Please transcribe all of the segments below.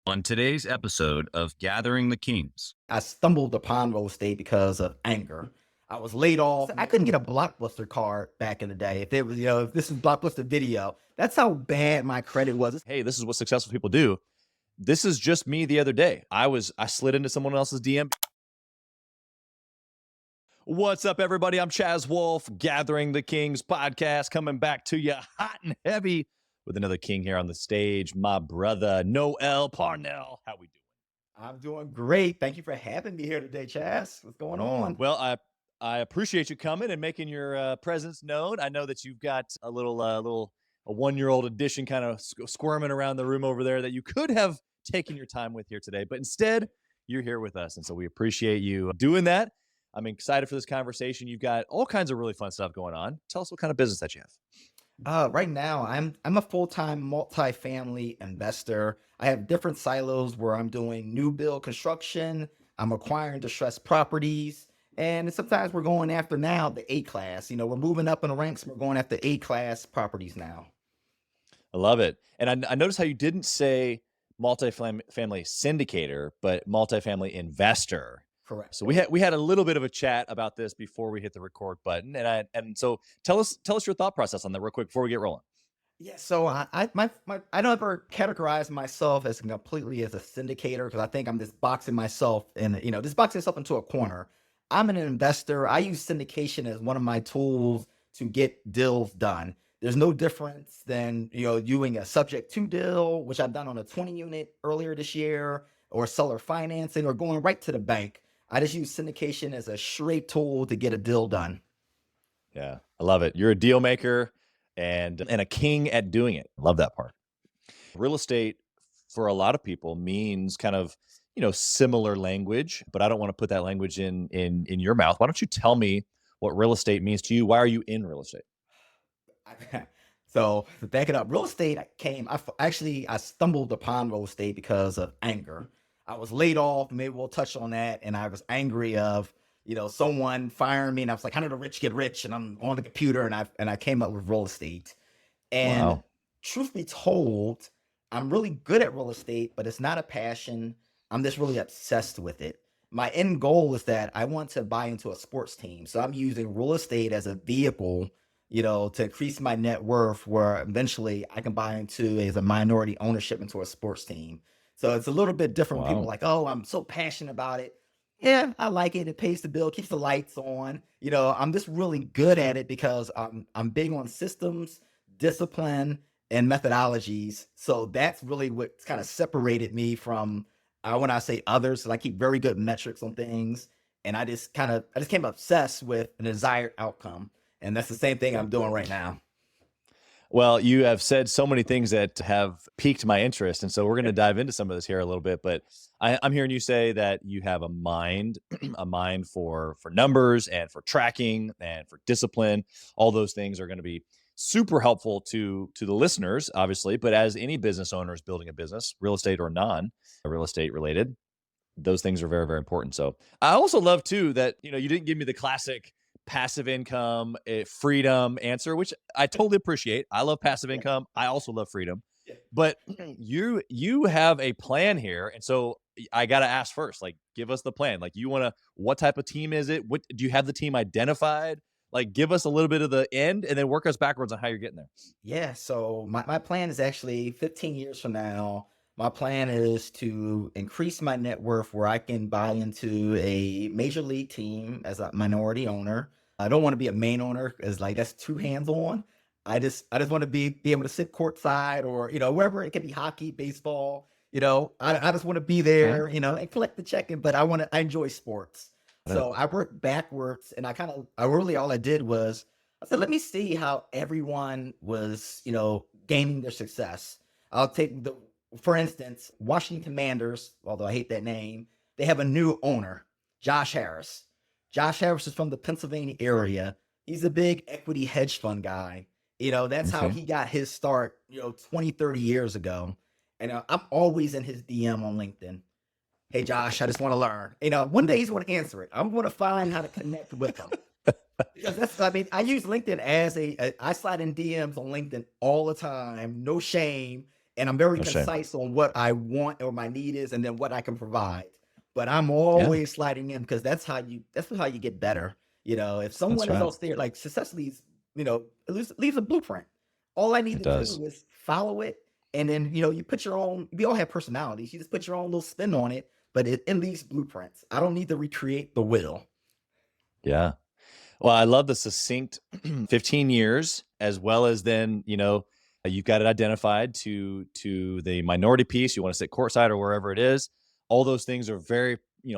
On today's episode of Gathering the Kings. I stumbled upon real estate because of anger. I was laid off. I couldn't get a Blockbuster card back in the day. If it was, if this is Blockbuster Video, that's how bad my credit was. Hey, this is what successful people do. This is just me the other day. I slid into someone else's DM. What's up, everybody? I'm Chaz Wolf, Gathering the Kings podcast, coming back to you hot and heavy with another king here on the stage, my brother, Noel Parnell. How we doing? I'm doing great. Thank you for having me here today, Chaz. What's going on? Well, I appreciate you coming and making your presence known. I know that you've got a a 1-year-old edition kind of squirming around the room over there that you could have taken your time with here today, but instead you're here with us, and so we appreciate you doing that. I'm excited for this conversation. You've got all kinds of really fun stuff going on. Tell us what kind of business that you have. Right now, I'm a full-time multifamily investor. I have different silos where I'm doing new build construction. I'm acquiring distressed properties, and sometimes we're going after now the A class. We're moving up in the ranks. We're going after A class properties now. I love it. And I noticed how you didn't say multifamily syndicator, but multifamily investor. Correct. So we had a little bit of a chat about this before we hit the record button, and so tell us your thought process on that real quick before we get rolling. Yeah, so I don't ever categorize myself as completely as a syndicator because I think I'm just boxing myself and just boxing myself into a corner. I'm an investor. I use syndication as one of my tools to get deals done. There's no difference than doing a subject to deal, which I've done on a 20 unit earlier this year, or seller financing, or going right to the bank. I just use syndication as a straight tool to get a deal done. Yeah, I love it. You're a deal maker and a king at doing it. Love that part. Real estate for a lot of people means kind of similar language, but I don't want to put that language in your mouth. Why don't you tell me what real estate means to you? Why are you in real estate? So to back it up, real estate I stumbled upon real estate because of anger. I was laid off. Maybe we'll touch on that. And I was angry of, someone firing me. And I was like, how do the rich get rich? And I'm on the computer and I came up with real estate. And Wow. truth be told, I'm really good at real estate, but it's not a passion. I'm just really obsessed with it. My end goal is that I want to buy into a sports team. So I'm using real estate as a vehicle, to increase my net worth, where eventually I can buy into as a minority ownership into a sports team. So it's a little bit different when people are Wow. like, oh, I'm so passionate about it. Yeah, I like it. It pays the bill, keeps the lights on. I'm just really good at it because I'm big on systems, discipline, and methodologies. So that's really what kind of separated me from when I say others. 'Cause I keep very good metrics on things, and I just came obsessed with a desired outcome, and that's the same thing I'm doing right now. Well, you have said so many things that have piqued my interest, and so we're going to dive into some of this here a little bit. But I'm hearing you say that you have a mind, a mind for numbers and for tracking and for discipline. All those things are going to be super helpful to the listeners, obviously. But as any business owner is building a business, real estate or non real estate related, those things are very, very important. So I also love too that you didn't give me the classic passive income, freedom answer, which I totally appreciate. I love passive Yeah, income. I also love freedom, yeah. but you have a plan here, and so I got to ask first. Like, give us the plan. Like, you want to? What type of team is it? What do you have the team identified? Like, give us a little bit of the end, and then work us backwards on how you're getting there. Yeah, so my plan is actually 15 years from now. My plan is to increase my net worth where I can buy into a major league team as a minority owner. I don't want to be a main owner because like that's too hands on. I just want to be able to sit courtside or wherever it can be hockey, baseball. I just want to be Okay. there, and collect the check-in. But I enjoy sports, Got it. so I worked backwards, and I really all I did was I said, let me see how everyone was, gaining their success. I'll take for instance, Washington Commanders, although I hate that name, they have a new owner, Josh Harris. Josh Harris is from the Pennsylvania area. He's a big equity hedge fund guy. That's how Okay. he got his start, 20, 30 years ago. And I'm always in his DM on LinkedIn. Hey, Josh, I just want to learn. One day he's going to answer it. I'm going to find how to connect with him. Because I use LinkedIn as I slide in DMs on LinkedIn all the time, no shame. and I'm very No shame. concise on what I want or my need is, and then what I can provide. But I'm Yeah, always sliding in because that's how you get better. If that's someone is right. else there, like success leaves, it leaves a blueprint. All I need It to does. do is follow it, and then you put your own. We all have personalities. You just put your own little spin on it, but it leaves blueprints. I don't need to recreate the wheel. Yeah. Well, I love the succinct 15 years, as well as then, you've got it identified to the minority piece. You want to sit courtside or wherever it is. All those things are very,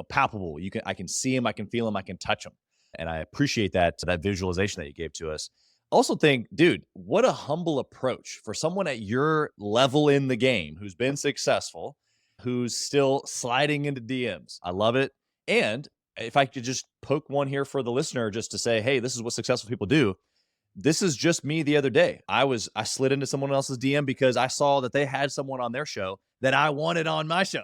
palpable. I can see them, I can feel them, I can touch them. And I appreciate that visualization that you gave to us. Also think, dude, what a humble approach for someone at your level in the game who's been successful, who's still sliding into DMs. I love it. And if I could just poke one here for the listener, just to say, hey, this is what successful people do. This is just me the other day. I slid into someone else's DM because I saw that they had someone on their show that I wanted on my show.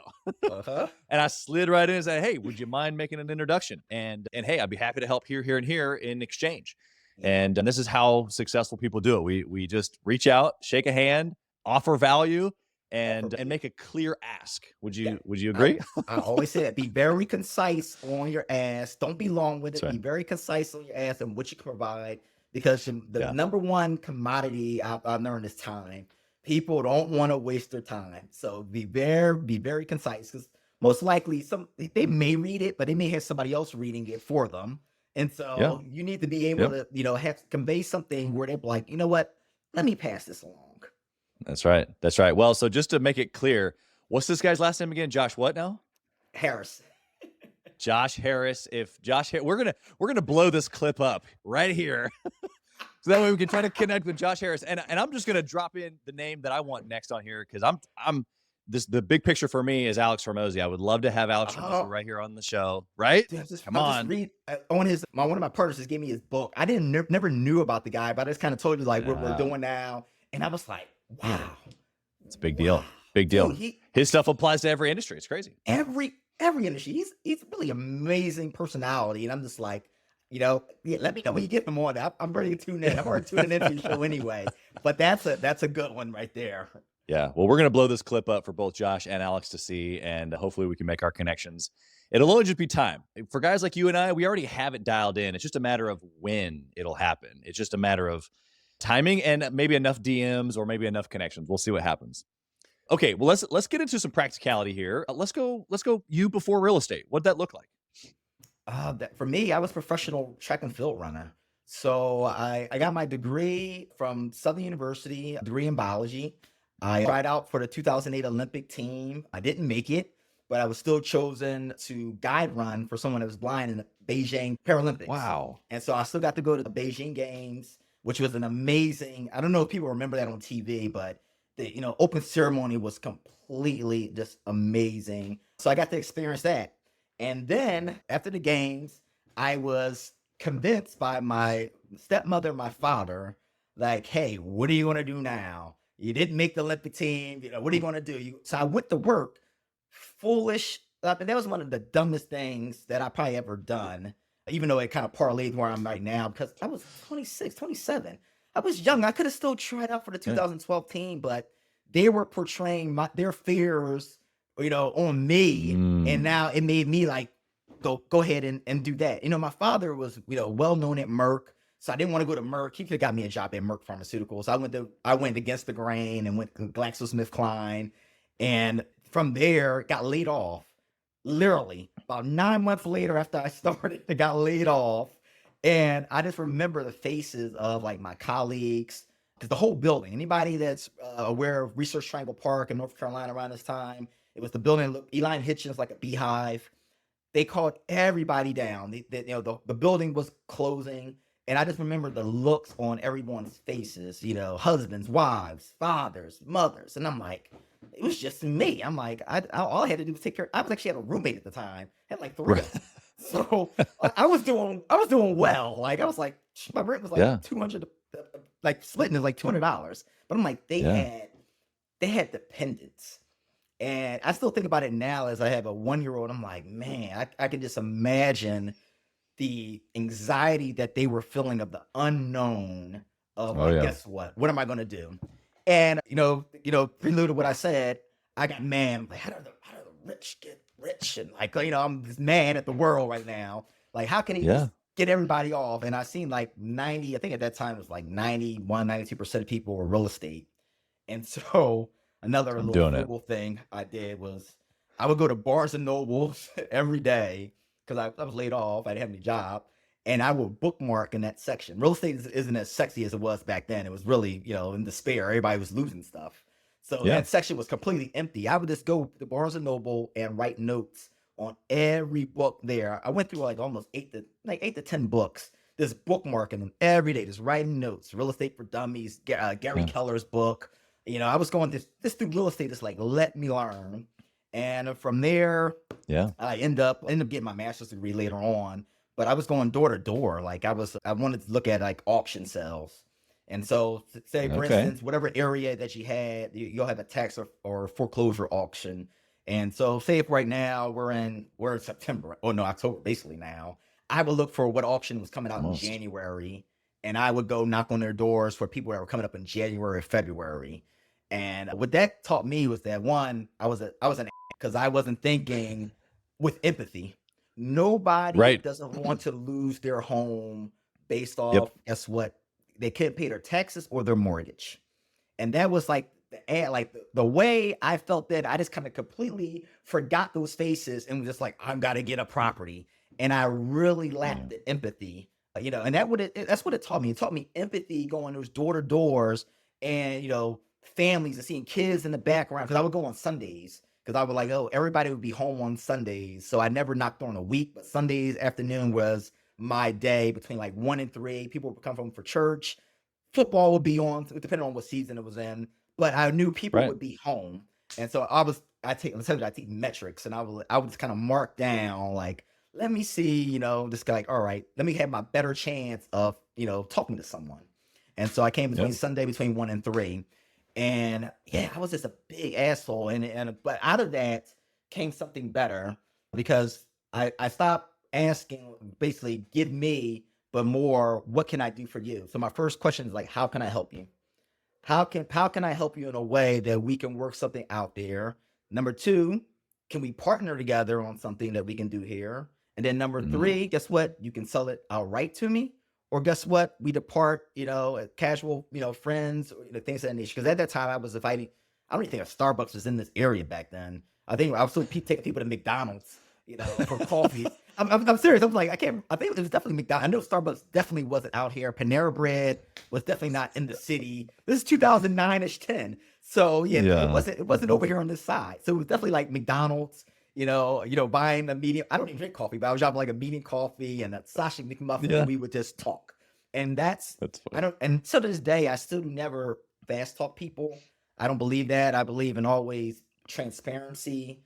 Uh-huh. And I slid right in and said, hey, would you mind making an introduction? And hey, I'd be happy to help here, and here in exchange. Yeah. And this is how successful people do it. We just reach out, shake a hand, offer value, Offer and value. make a clear ask. Would Yeah. you I agree? I always say that. Be very concise on your ask. Don't be long with That's it. right. Be very concise on your ask and what you can provide. Because the Yeah. number one commodity I've learned is time. People don't want to waste their time. So be very concise. Because most likely they may read it, but they may have somebody else reading it for them. And Yeah. so you need to be able Yep. to, have convey something where they're like, you know what? Let me pass this along. That's right. That's right. Well, so just to make it clear, what's this guy's last name again? Josh, what now? Harris. Josh Harris. If Josh, we're gonna blow this clip up right here, so that way we can try to connect with Josh Harris. And I'm just gonna drop in the name that I want next on here because I'm the big picture for me is Alex Hormozy. I would love to have Alex Hormozy Oh, right here on the show. Right? dude, Come I'll just on. read on one of my partners just gave me his book. I didn't never knew about the guy, but I just kind of told you like what we're Yeah, doing now, and I was like, wow, it's a big wow, deal. Big deal. dude, he His stuff applies to every industry. It's crazy. every industry. He's really amazing personality, and I'm just like, yeah, let me know when you get him on. I'm ready to tune in. I'm already tuning into your show anyway, but that's a good one right there. Yeah. Well, we're going to blow this clip up for both Josh and Alex to see, and hopefully we can make our connections. It'll only just be time. For guys like you and I, we already have it dialed in. It's just a matter of when it'll happen. It's just a matter of timing and maybe enough DMs or maybe enough connections. We'll see what happens. Okay. Well, let's get into some practicality here. Let's go you before real estate. What'd that look like? For me, I was professional track and field runner. So I got my degree from Southern University, a degree in biology. I tried out for the 2008 Olympic team. I didn't make it, but I was still chosen to guide run for someone that was blind in the Beijing Paralympics. Wow. And so I still got to go to the Beijing Games, which was an amazing, I don't know if people remember that on TV, but the open ceremony was completely just amazing. So I got to experience that. And then after the games, I was convinced by my stepmother and my father, like, hey, what are you going to do now? You didn't make the Olympic team. What are you going to do? So I went to work foolish. And that was one of the dumbest things that I probably ever done, even though it kind of parlayed where I'm right now because I was 26, 27. I was young. I could have still tried out for the Yeah. 2012 team, but they were portraying their fears, on me. And now it made me like, go ahead and do that. My father was, well known at Merck. So I didn't want to go to Merck. He could have got me a job at Merck Pharmaceuticals. I went against the grain and went to GlaxoSmithKline. And from there, got laid off. Literally, about 9 months later after I started, I got laid off. And I just remember the faces of like my colleagues, because the whole building, anybody that's aware of Research Triangle Park in North Carolina around this time, it was the building, Eli Hitchens, like a beehive. They called everybody down. The building was closing. And I just remember the looks on everyone's faces, husbands, wives, fathers, mothers. And I'm like, it was just me. I'm like, all I had to do was take care. I was actually had a roommate at the time, had like three. Right. So I was doing well. Like I was like, my rent was like Yeah. 200, like splitting is like $200. But I'm like, they Yeah. had dependents. And I still think about it now as I have a 1-year-old. I'm like, man, I can just imagine the anxiety that they were feeling of the unknown of Oh like, yeah. guess what? What am I going to do? And prelude to what I said, I got mad. Like, how do the rich get rich? And like, I'm just mad at the world right now. Like, how can he Yeah. just get everybody off? And I seen like 90, I think at that time it was like 92% of people were real estate. And so another I'm little doing it. frugal thing I did was I would go to Barnes and Nobles every day because I was laid off. I didn't have any job. And I would bookmark in that section. Real estate isn't as sexy as it was back then. It was really, in despair. Everybody was losing stuff. So Yeah. that section was completely empty. I would just go to Barnes and Noble and write notes on every book there. I went through like almost eight to 10 books. Just bookmarking them every day, just writing notes. Real Estate for Dummies, Gary Yeah. Keller's book. I was going this through real estate. Just like let me learn, and from there, Yeah. I end up getting my master's degree later on. But I was going door to door. Like I wanted to look at like auction sales. And so say for Okay. instance, whatever area that you had, you'll have a tax or foreclosure auction. And so say if right now we're in September, or no, October basically now, I would look for what auction was coming out in Almost. January, and I would go knock on their doors for people that were coming up in January or February. And what that taught me was that one, I was an because I wasn't thinking with empathy. Nobody Right. doesn't want to lose their home based Yep. off, guess what? They can't pay their taxes or their mortgage. And that was like the way I felt that I just kind of completely forgot those faces and was just like, I've got to get a property. And I really lacked the empathy, and that's what it taught me. It taught me empathy going those door to doors and, families and seeing kids in the background. Cause I would go on Sundays because I would like, oh, everybody would be home on Sundays. So I never knocked on a week, but Sundays afternoon was my day between like 1 and 3. People would come home for church. Football would be on, depending on what season it was in. But I knew people Right. would be home, and so I take metrics, and I would just kind of mark down like, let me see, this guy, like, all right, let me have my better chance of talking to someone. And so I came between Yep. Sunday between 1 and 3, and yeah, I was just a big asshole, and but out of that came something better because I stopped asking basically give me, but more what can I do for you. So my first question is like, how can I help you? How can I help you in a way that we can work something out there? Number two, can we partner together on something that we can do here? And then number Mhm. three, guess what? You can sell it outright to me, or guess what? We depart, as casual, friends, or things of that nature. Because at that time, I was inviting. I don't even think a Starbucks was in this area back then. I think I was still taking people to McDonald's, for coffee. I'm serious. I'm like, I can't. I think it was definitely McDonald's. I know Starbucks definitely wasn't out here. Panera Bread was definitely not in the city. This is 2009ish 10. So yeah, it Yeah. wasn't. It wasn't over here on this side. So it was definitely like McDonald's. Buying a medium. I don't even drink coffee, but I was dropping like a medium coffee and a sausage McMuffin, Yeah. and we would just talk. And that's That's I funny. don't. And so to this day, I still never fast talk people. I don't believe that. I believe in always transparency,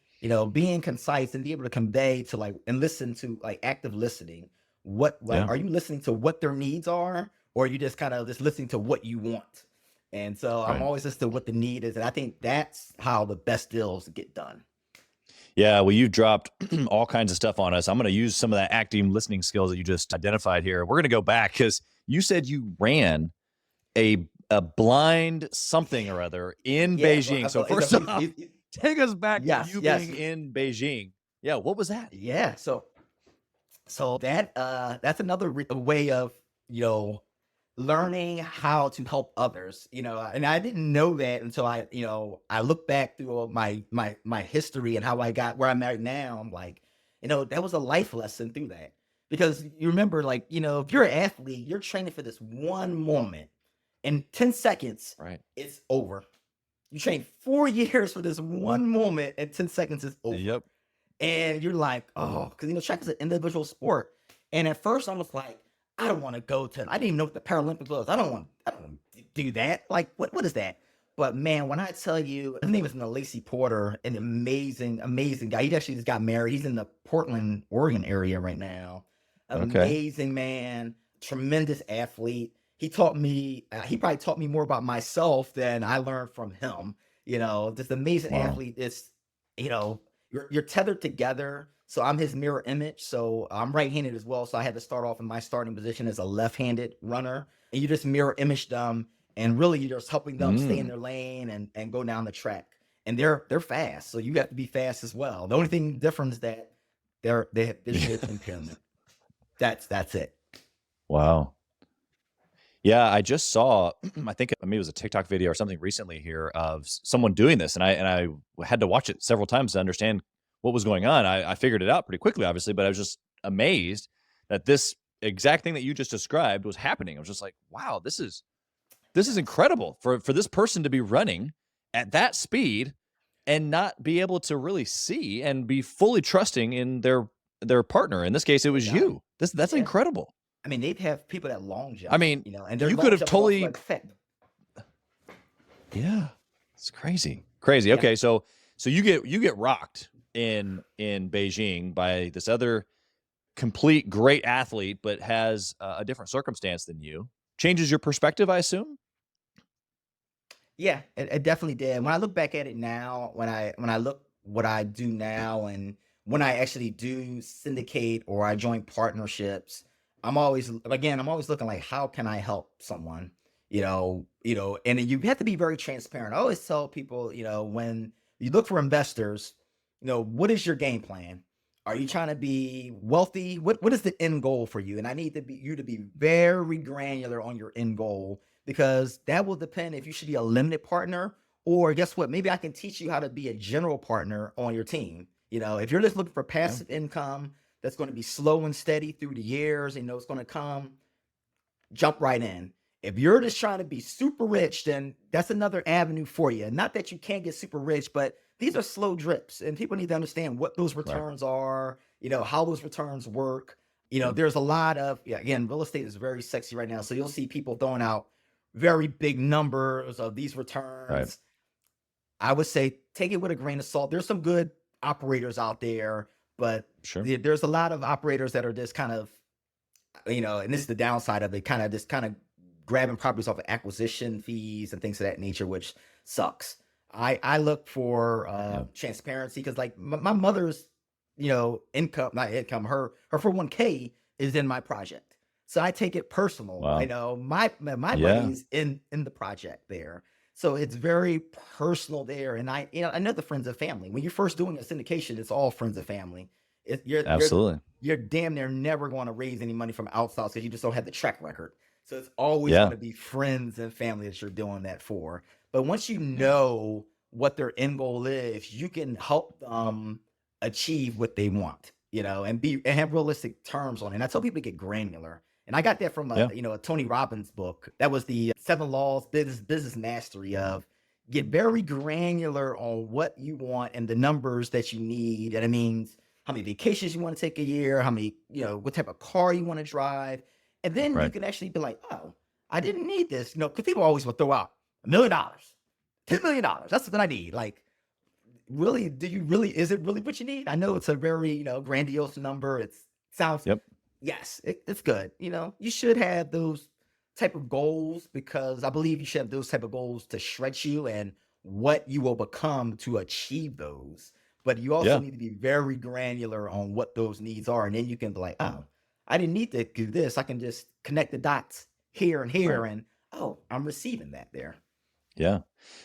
being concise and be able to convey to like and listen to like active listening. What like Yeah. are you listening to what their needs are, or are you just kind of just listening to what you want? And so I'm Right. always listening to what the need is, and I think that's how the best deals get done. Yeah, well, you've dropped all kinds of stuff on us. I'm going to use some of that active listening skills that you just identified here. We're going to go back because you said you ran a blind something or other in Yeah, Beijing. So it's first off, take us back to yes, you yes, being in Beijing. Yeah, what was that? yeah. So that's another way of you know learning how to help others, and I didn't know that until I look back through all my history and how I got where I'm at now. I'm like, that was a life lesson through that, because you remember, like, if you're an athlete, you're training for this one moment. In 10 seconds, Right. it's over. You train 4 years for this one moment, and 10 seconds is over. Yep. And you're like, oh, because track is an individual sport. And at first I was like, I don't want to go to. I didn't even know what the Paralympics was. I don't want to do that. Like, what is that? But man, when I tell you, his name is Lacey Porter, an amazing, amazing guy. He actually just got married. He's in the Portland, Oregon area right now. Okay. Amazing man, tremendous athlete. He taught me. He probably taught me more about myself than I learned from him. This amazing Wow. athlete. It's you know you're tethered together. So I'm his mirror image. So I'm right-handed as well. So I had to start off in my starting position as a left-handed runner, and you just mirror image them. and really you're just helping them stay in Mm. their lane and go down the track. And they're fast, so you have to be fast as well. The only thing different is that they have visual impairment. That's it. Wow. Yeah, I just saw, I think maybe it was a TikTok video or something recently here of someone doing this, and I had to watch it several times to understand what was going on. I figured it out pretty quickly, obviously, but I was just amazed that this exact thing that you just described was happening. I was just like, wow, this is Yes. incredible for this person to be running at that speed and not be able to really see and be fully trusting in their partner. In this case, it Their was guide. you. That's Yeah. incredible. I mean, they'd have people that long I jump, mean, and their you could long have jump is also totally. like fat. Yeah. It's crazy. Crazy. Yeah. Okay, so you get rocked in Beijing by this other complete great athlete, but has a different circumstance than you. Changes your perspective, I assume? Yeah, it definitely did. When I look back at it now, when I look what I do now, and when I actually do syndicate or I join partnerships, I'm always looking like how can I help someone, and you have to be very transparent. I always tell people, when you look for investors, what is your game plan? Are you trying to be wealthy? What is the end goal for you? And I need you to be very granular on your end goal, because that will depend if you should be a limited partner, or guess what? Maybe I can teach you how to be a general partner on your team. If you're just looking for Yeah. passive income that's going to be slow and steady through the years, it's going to come, jump right in. If you're just trying to be super rich, then that's another avenue for you. Not that you can't get super rich, but these are slow drips, and people need to understand what those Right. returns are, how those returns work. There's a lot of, yeah, again, real estate is very sexy right now. So you'll see people throwing out very big numbers of these Right. returns. I would say take it with a grain of salt. There's some good operators out there, but Sure. there's a lot of operators that are just kind of, and this is the downside of it, kind of grabbing properties off of acquisition fees and things of that nature, which sucks. I look for Yeah. transparency, because like my mother's, income, not income, her 401k is in my project. So I take it personal. I Wow. know my Yeah. money's in the project there. So it's very personal there. And I know the friends and family. When you're first doing a syndication, it's all friends and family. It, Absolutely. you're damn near never going to raise any money from outside, because you just don't have the track record. So it's always going Yeah. to be friends and family that you're doing that for. But once you Yeah. know what their end goal is, you can help them achieve what they want, and have realistic terms on it. And I tell people to get granular. And I got that from Yeah. a Tony Robbins book. That was the Seven Laws Business Mastery of get very granular on what you want and the numbers that you need. And it means how many vacations you want to take a year, how many, what type of car you want to drive. And then you Right. can actually be like, oh, I didn't need this, because people always will throw out $1 million, $10 million. That's what I need. Like, really, is it really what you need? I know it's a very, grandiose number. It sounds, Yep. yes, it's good. You should have those type of goals, because I believe you should have those type of goals to stretch you and what you will become to achieve those. But you also Yeah. need to be very granular on what those needs are. And then you can be like, oh, I didn't need to do this. I can just connect the dots here and Right. here. And oh, I'm receiving that there. Yeah.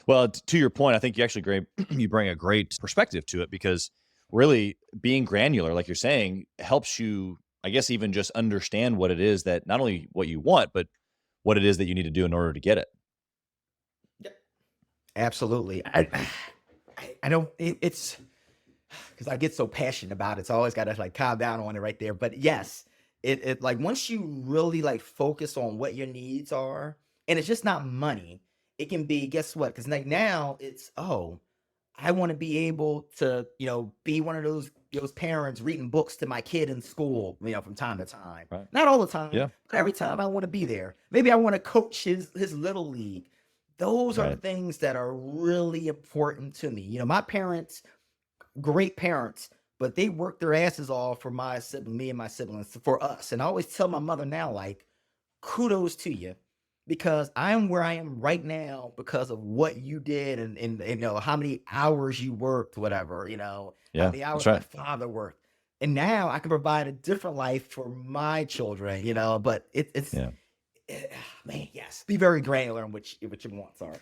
Well, to your point, I think you actually you bring a great perspective to it, because really being granular, like you're saying, helps you, I guess, even just understand what it is that not only what you want, but what it is that you need to do in order to get it. Yep. Absolutely. I don't, it's because I get so passionate about it. So I always got to like calm down on it right there. But yes, it like once you really like focus on what your needs are, and it's just not money, it can be, guess what? Because like now it's, oh, I want to be able to, be one of those parents reading books to my kid in school, from time to time. Right. Not all the time, Yeah. but every time I want to be there. Maybe I want to coach his little league. Those are the Right. things that are really important to me. My parents, great parents, but they worked their asses off for me and my siblings, for us. And I always tell my mother now, like, kudos to you, because I am where I am right now because of what you did, and how many hours you worked, whatever, how Yeah. many That's hours my right. father worked. And now I can provide a different life for my children, but it's Yeah. Man, yes. Be very granular in what your wants are.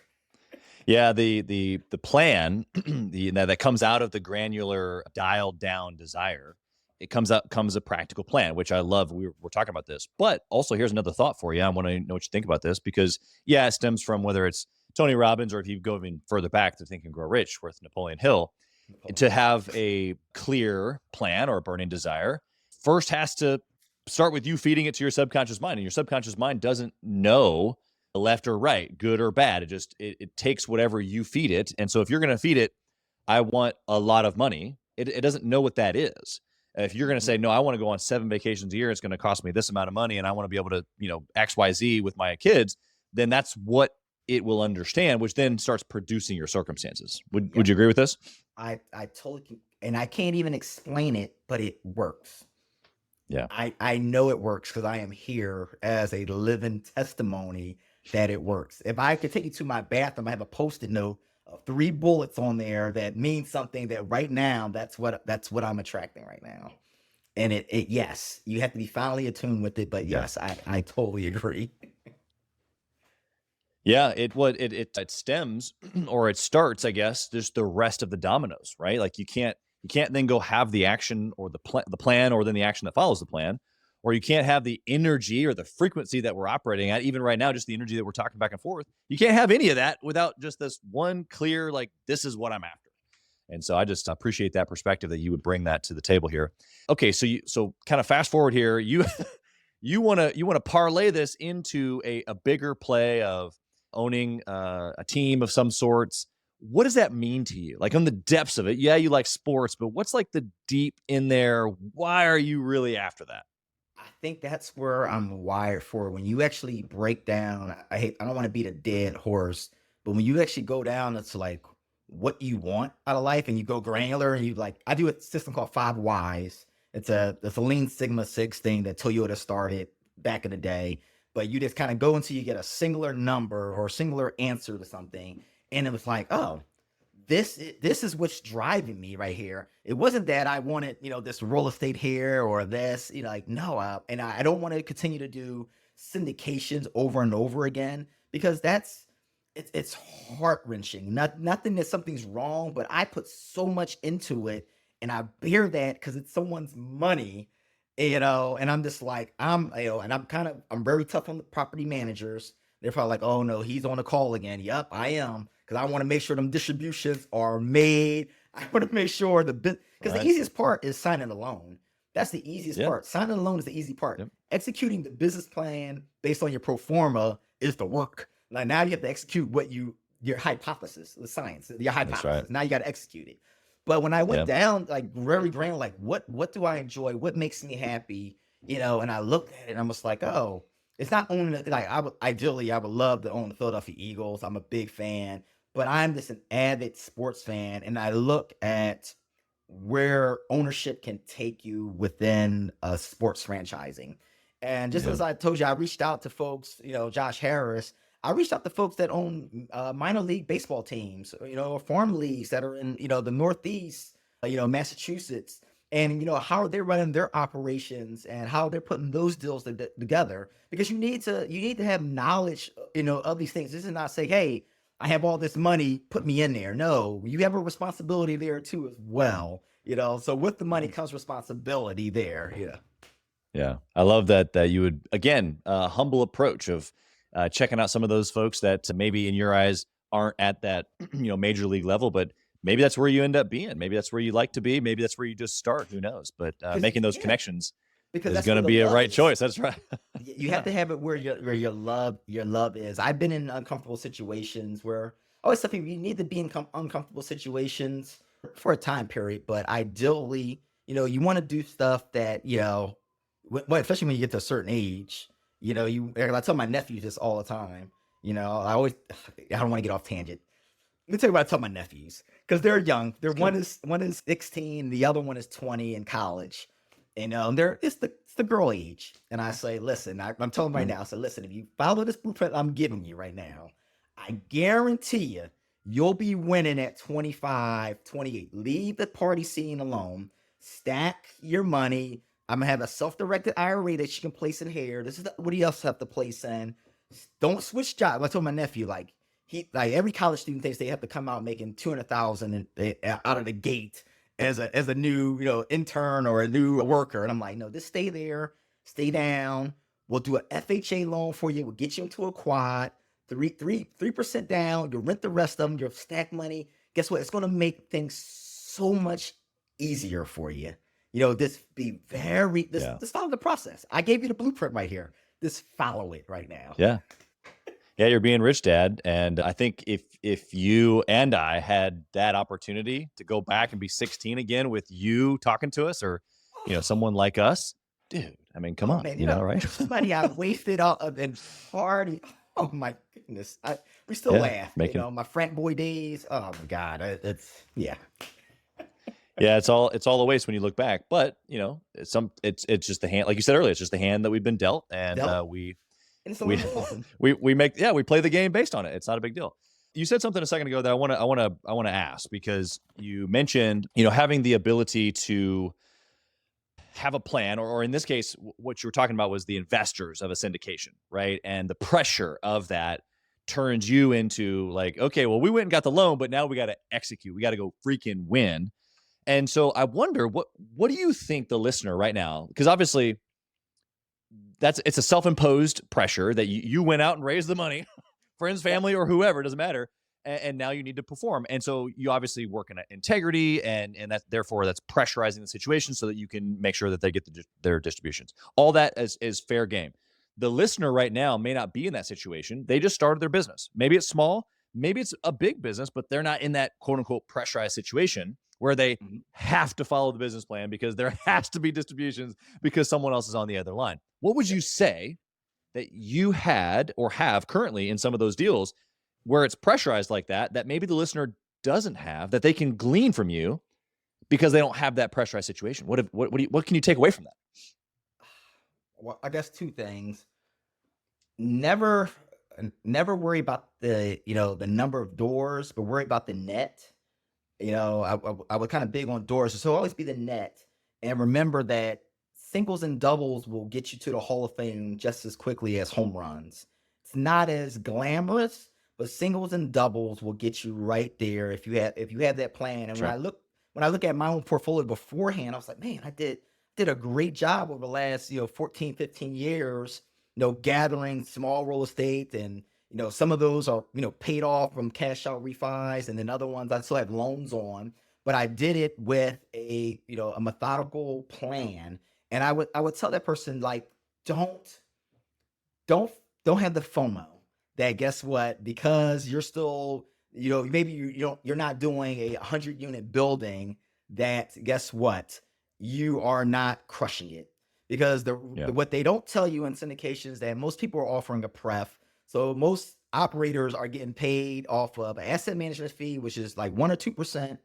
Yeah, the plan that comes out of the granular dialed down desire, it comes a practical plan, which I love. We're talking about this, but also here's another thought for you. I want to know what you think about this because yeah, it stems from whether it's Tony Robbins or if you go even further back to Think and Grow Rich with Napoleon Hill, to have a clear plan or a burning desire first has to start with you feeding it to your subconscious mind, and your subconscious mind doesn't know left or right, good or bad. It takes whatever you feed it. And so if you're going to feed it, I want a lot of money, it doesn't know what that is. If you're going to say, no, I want to go on 7 vacations a year, it's going to cost me this amount of money and I want to be able to, XYZ with my kids, then that's what it will understand, which then starts producing your circumstances. Would you agree with this? I totally can, and I can't even explain it, but it works. Yeah. I know it works because I am here as a living testimony that it works. If I could take you to my bathroom, I have a Post-it note of 3 bullets on there that means something that right now, that's what I'm attracting right now. And yes, you have to be finally attuned with it, but yes, I totally agree. Yeah, it stems or it starts, I guess, just the rest of the dominoes, right? Like you can't then go have the action or the plan or then the action that follows the plan, or you can't have the energy or the frequency that we're operating at, even right now, just the energy that we're talking back and forth. You can't have any of that without just this one clear, like, this is what I'm after. And so I just appreciate that perspective that you would bring that to the table here. Okay, so kind of fast forward here, you you want to parlay this into a bigger play of owning a team of some sorts. What does that mean to you? Like on the depths of it, yeah, you like sports, but what's like the deep in there? Why are you really after that? I think that's where I'm wired for. When you actually break down, I don't want to beat a dead horse, but when you actually go down, it's like what you want out of life, and you go granular, and you like, I do a system called 5 Whys. It's a Lean Sigma 6 thing that Toyota started back in the day, but you just kind of go until you get a singular number or a singular answer to something, and it was like, oh, this is what's driving me right here. It wasn't that I wanted, this real estate here or this, like, no, and I don't want to continue to do syndications over and over again because it's heart wrenching. Nothing that something's wrong, but I put so much into it and I bear that because it's someone's money, and I'm just like, and I'm very tough on the property managers. They're probably like, oh no, he's on a call again. Yep, I am. Because I want to make sure them distributions are made. I want to make sure because the easiest part is signing a loan. That's the easiest part. Signing a loan is the easy part. Yep. Executing the business plan based on your pro forma is the work. Like now you have to execute your hypothesis, the science, your hypothesis. Right. Now you got to execute it. But when I went down, like very granular, like what do I enjoy? What makes me happy? And I looked at it and I was like, oh, it's not only like I would love to own the Philadelphia Eagles. I'm a big fan, but I'm just an avid sports fan, and I look at where ownership can take you within a sports franchising. And just as I told you, I reached out to folks, Josh Harris. I reached out to folks that own minor league baseball teams, or farm leagues that are in, the Northeast, Massachusetts, and how are they running their operations and how they're putting those deals together. Because you need to have knowledge, of these things. This is not say, hey, I have all this money, put me in there. No, you have a responsibility there too as well. So with the money comes responsibility there. Yeah. Yeah. I love that you would, again, humble approach of checking out some of those folks that maybe in your eyes aren't at that, major league level, but maybe that's where you end up being. Maybe that's where you like to be. Maybe that's where you just start. Who knows? But making those connections because is going to be a right choice. That's right. You have to have it where your love is. I've been in uncomfortable situations where always something you need to be in uncomfortable situations for a time period, but ideally, you want to do stuff that especially when you get to a certain age. I tell my nephews this all the time. I don't want to get off tangent. Let me tell you what I tell my nephews because they're young. One is 16, the other one is 20 in college. It's the girl age. And I say, listen, I'm telling them right now, I said, listen, if you follow this blueprint I'm giving you right now, I guarantee you'll be winning at 25, 28. Leave the party scene alone. Stack your money. I'm gonna have a self-directed IRA that you can place in here. This is what you else have to place in. Don't switch jobs. I told my nephew, like every college student thinks they have to come out making 200,000 out of the gate as a new intern or a new worker. And I'm like, no, just stay there, stay down. We'll do an FHA loan for you. We'll get you into a quad, 3% down. You'll rent the rest of them. You'll stack money. Guess what? It's gonna make things so much easier for you. Just be just follow the process. I gave you the blueprint right here. Just follow it right now. Yeah. Yeah, you're being rich, Dad. And I think if you and I had that opportunity to go back and be 16 again with you talking to us, or someone like us, dude, I mean, come on, Man, right? somebody I wasted all of and party. Oh my goodness. We still laugh. My frat boy days. Oh my God. Yeah. Yeah, it's all a waste when you look back. But it's just the hand, like you said earlier, it's just the hand that we've been dealt, and we play the game based on it. It's not a big deal. You said something a second ago that I want to ask, because you mentioned having the ability to have a plan, or in this case, what you were talking about was the investors of a syndication, right? And the pressure of that turns you into like, okay, well, we went and got the loan, but now we got to execute. We got to go freaking win. And so I wonder, what do you think the listener right now, because obviously it's a self-imposed pressure that you went out and raised the money, friends, family, or whoever, doesn't matter. And now you need to perform. And so you obviously work in integrity, and that's pressurizing the situation so that you can make sure that they get their distributions. All that is fair game. The listener right now may not be in that situation. They just started their business. Maybe it's small, maybe it's a big business, but they're not in that quote unquote pressurized situation where they have to follow the business plan because there has to be distributions because someone else is on the other line. What would you say that you had or have currently in some of those deals where it's pressurized like that maybe the listener doesn't have, that they can glean from you because they don't have that pressurized situation? What can you take away from that? Well, I guess two things. Never worry about the number of doors, but worry about the net. I was kind of big on doors, so always be the net, and remember that singles and doubles will get you to the Hall of Fame just as quickly as home runs. It's not as glamorous, but singles and doubles will get you right there if you have that plan. And Sure. when I look at my own portfolio beforehand, I was like, man, I did a great job over the last 14, 15 years, gathering small real estate, and some of those are paid off from cash out refis, and then other ones I still have loans on. But I did it with a methodical plan. And I would tell that person, like, don't have the FOMO that, guess what, because you're still, maybe you're not doing a 100-unit building, that, guess what, you are not crushing it. Because what they don't tell you in syndication is that most people are offering a pref. So most operators are getting paid off of an asset management fee, which is like 1 or 2%.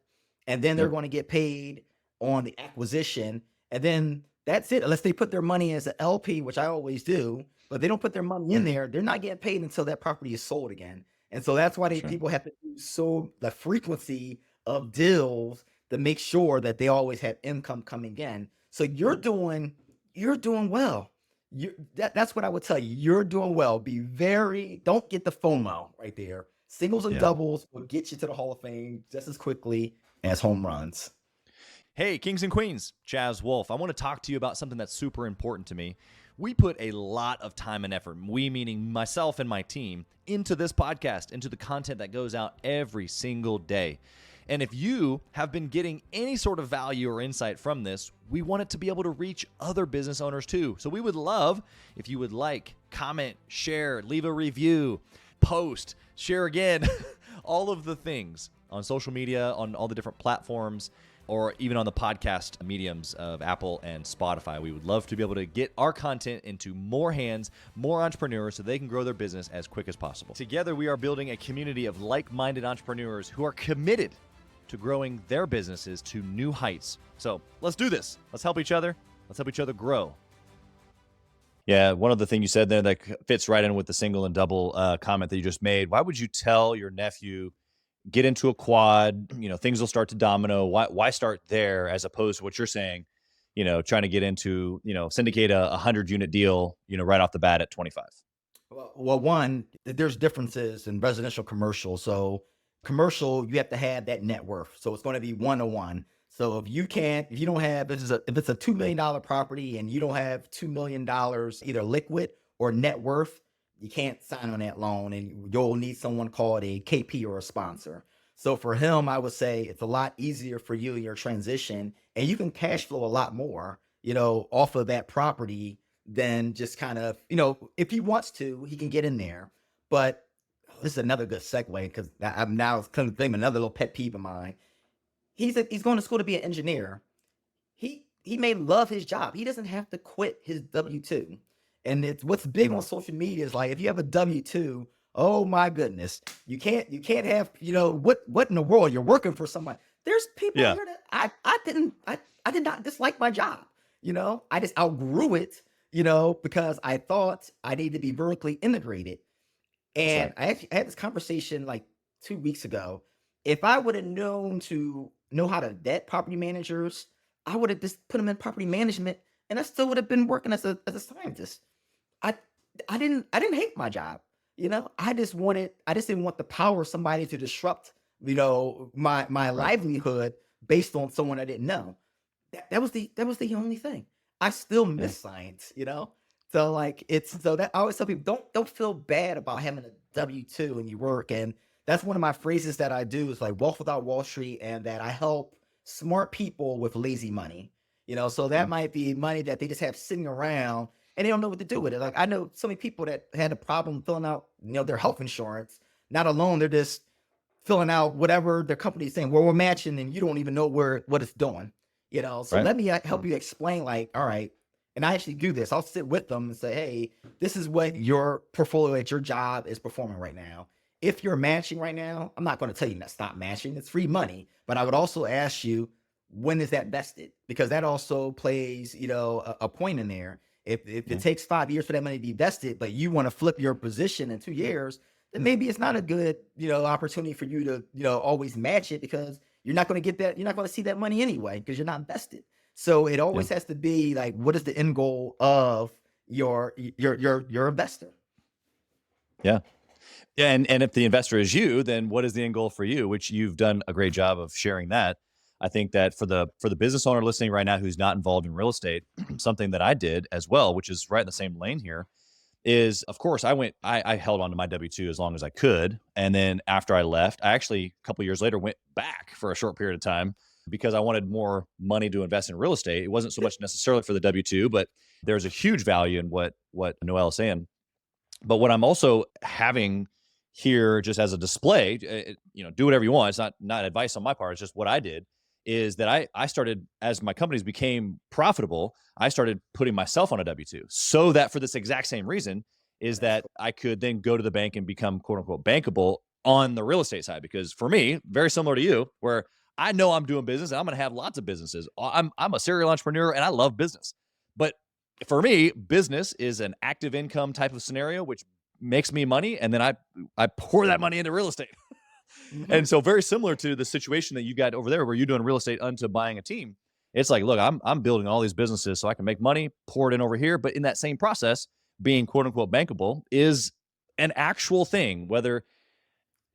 And then they're going to get paid on the acquisition. And then that's it, unless they put their money as an LP, which I always do. But they don't put their money in there, they're not getting paid until that property is sold again. And so that's why people have to do the frequency of deals to make sure that they always have income coming in. So you're doing well. That's what I would tell you. You're doing well. Don't get the FOMO right there. Singles and doubles will get you to the Hall of Fame just as quickly as home runs. Hey, Kings and Queens, Chaz Wolf. I want to talk to you about something that's super important to me. We put a lot of time and effort, we meaning myself and my team, into this podcast, into the content that goes out every single day. And if you have been getting any sort of value or insight from this, we want it to be able to reach other business owners too. So we would love if you would like, comment, share, leave a review, post, share again, all of the things on social media, on all the different platforms, or even on the podcast mediums of Apple and Spotify. We would love to be able to get our content into more hands, more entrepreneurs, so they can grow their business as quick as possible. Together, we are building a community of like-minded entrepreneurs who are committed to growing their businesses to new heights. So let's do this. Let's help each other. Let's help each other grow. Yeah, one of the things you said there that fits right in with the single and double comment that you just made. Why would you tell your nephew, get into a quad, things will start to domino? Why start there as opposed to what you're saying? trying to get into, syndicate a 100 unit deal, right off the bat at 25. Well, one, there's differences in residential commercial. So commercial, you have to have that net worth. So it's going to be 1 to 1. So if you don't have, if it's a $2 million property and you don't have $2 million either liquid or net worth, you can't sign on that loan, and you'll need someone called a KP or a sponsor. So for him, I would say it's a lot easier for you in your transition, and you can cash flow a lot more, off of that property than just kind of, if he wants to, he can get in there. But this is another good segue, because I'm now kind of thinking another little pet peeve of mine. He's going to school to be an engineer. He may love his job. He doesn't have to quit his W-2. And it's what's big on social media is like, if you have a W-2, oh my goodness, you can't have, what in the world, you're working for somebody. There's people Yeah. here that I did not dislike my job. I just outgrew it, because I thought I needed to be vertically integrated. That's And right. I had this conversation like 2 weeks ago. If I would have known to know how to vet property managers, I would have just put them in property management, and I still would have been working as a scientist. I I didn't hate my job. I just didn't want the power of somebody to disrupt, my Right. livelihood based on someone I didn't know. That was the only thing. I still Yeah. miss science. So like so that I always tell people, don't feel bad about having a W-2 and you work. And that's one of my phrases that I do is like wealth without Wall Street, and that I help smart people with lazy money. So that Mhm. might be money that they just have sitting around and they don't know what to do with it. Like I know so many people that had a problem filling out, their health insurance. Not alone, they're just filling out whatever their company's saying. Well, we're matching, and you don't even know what it's doing. So Right. let me help you explain. Like, all right, and I actually do this. I'll sit with them and say, hey, this is what your portfolio at your job is performing right now. If you're matching right now, I'm not going to tell you to stop matching. It's free money, but I would also ask you, when is that vested? Because that also plays, a point in there. If it Yeah. takes 5 years for that money to be vested, but you want to flip your position in 2 years, then maybe it's not a good, opportunity for you to, always match it, because you're not going to get that. You're not going to see that money anyway because you're not invested. So it Yeah. always has to be like, what is the end goal of your investor? Yeah. Yeah. And if the investor is you, then what is the end goal for you? Which you've done a great job of sharing that. I think that for the business owner listening right now who's not involved in real estate, something that I did as well, which is right in the same lane here, is of course I held on to my W-2 as long as I could. And then after I left, I actually a couple years later went back for a short period of time because I wanted more money to invest in real estate. It wasn't so much necessarily for the W-2, but there's a huge value in what Noel is saying. But what I'm also having here, just as a display, do whatever you want. It's not advice on my part. It's just what I did. Is that I started, as my companies became profitable, I started putting myself on a W-2, so that for this exact same reason is That's that I could then go to the bank and become quote unquote bankable on the real estate side. Because for me, very similar to you, where I know I'm doing business and I'm going to have lots of businesses. I'm a serial entrepreneur and I love business, but for me, business is an active income type of scenario, which makes me money, and then I pour that money into real estate. hmm And so, very similar to the situation that you got over there, where you're doing real estate unto buying a team. It's like, look, I'm building all these businesses so I can make money, pour it in over here. But in that same process, being quote unquote bankable is an actual thing. Whether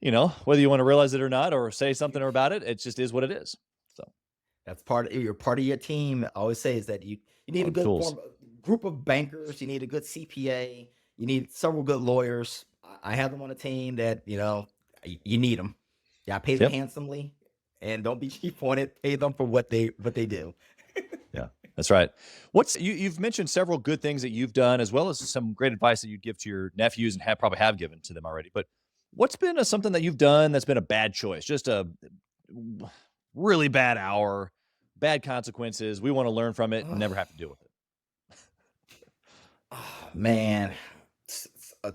you want to realize it or not, or say something about it, it just is what it is. So, That's you're part of your team. I always say is that you need all a the good tools. group of bankers. You need a good CPA. You need several good lawyers. I have them on a team that you need them. Yeah, I pay them Yep. handsomely, and don't be cheap on it. Pay them for what they do. Yeah, that's right. You've mentioned several good things that you've done, as well as some great advice that you'd give to your nephews and probably have given to them already. But what's been something that you've done that's been a bad choice, just a really bad hour, bad consequences? We want to learn from it and never have to deal with it. Oh, man,